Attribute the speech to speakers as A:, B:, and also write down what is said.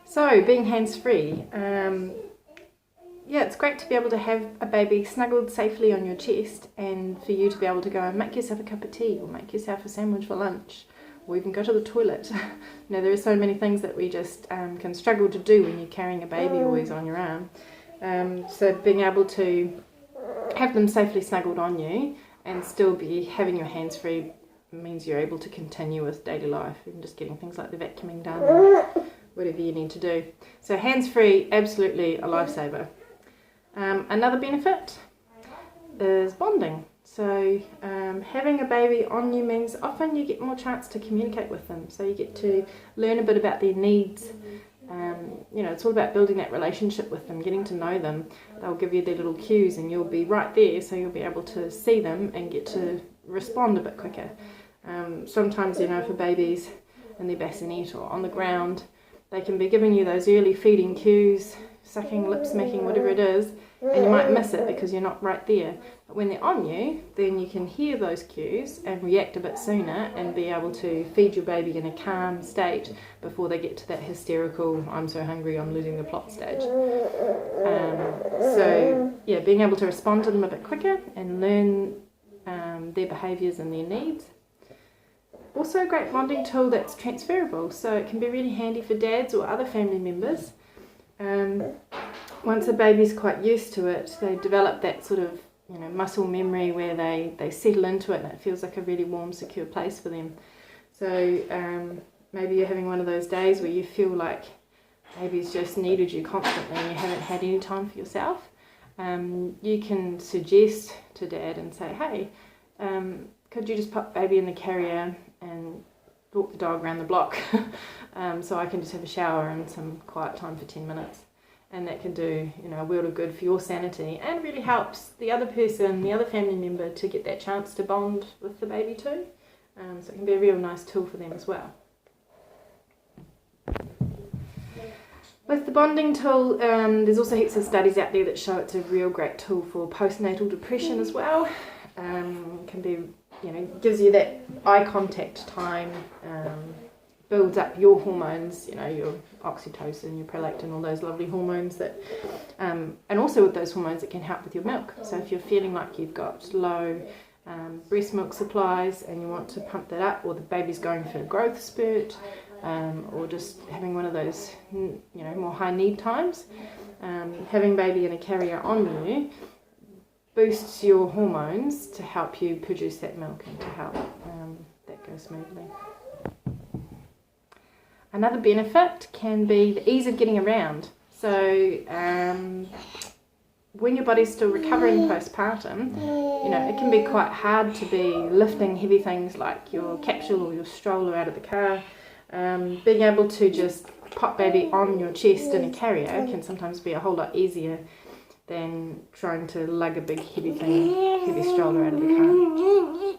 A: So, being hands-free, yeah, it's great to be able to have a baby snuggled safely on your chest and for you to be able to go and make yourself a cup of tea or make yourself a sandwich for lunch or even go to the toilet. There are so many things that we just can struggle to do when you're carrying a baby always on your arm. So being able to have them safely snuggled on you and still be having your hands free means you're able to continue with daily life and just getting things like the vacuuming done or whatever you need to do. So hands free, absolutely a lifesaver. Another benefit is bonding. So having a baby on you means often you get more chance to communicate with them. So you get to learn a bit about their needs. It's all about building that relationship with them, getting to know them. They'll give you their little cues and you'll be right there, so you'll be able to see them and get to respond a bit quicker. Sometimes, for babies in their bassinet or on the ground, they can be giving you those early feeding cues, sucking, lip smacking, whatever it is, and you might miss it because you're not right there. But when they're on you, then you can hear those cues and react a bit sooner and be able to feed your baby in a calm state before they get to that hysterical, I'm so hungry, I'm losing the plot stage. Being able to respond to them a bit quicker and learn their behaviours and their needs. Also a great bonding tool that's transferable, so it can be really handy for dads or other family members. Once a baby's quite used to it, they develop that sort of muscle memory where they settle into it and it feels like a really warm, secure place for them. So maybe you're having one of those days where you feel like baby's just needed you constantly and you haven't had any time for yourself. You can suggest to dad and say, hey, could you just pop baby in the carrier and walk the dog around the block so I can just have a shower and some quiet time for 10 minutes. And that can do a world of good for your sanity and really helps the other person, the other family member, to get that chance to bond with the baby too. So it can be a real nice tool for them as well. With the bonding tool, there's also heaps of studies out there that show it's a real great tool for postnatal depression as well. Can be, gives you that eye contact time, builds up your hormones, your oxytocin, your prolactin, all those lovely hormones that, and also with those hormones it can help with your milk. So if you're feeling like you've got low breast milk supplies and you want to pump that up, or the baby's going for a growth spurt, or just having one of those, more high need times, having baby in a carrier on you boosts your hormones to help you produce that milk and to help that go smoothly. Another benefit can be the ease of getting around. So when your body's still recovering postpartum, it can be quite hard to be lifting heavy things like your capsule or your stroller out of the car. Being able to just pop baby on your chest in a carrier can sometimes be a whole lot easier than trying to lug a big heavy stroller out of the car.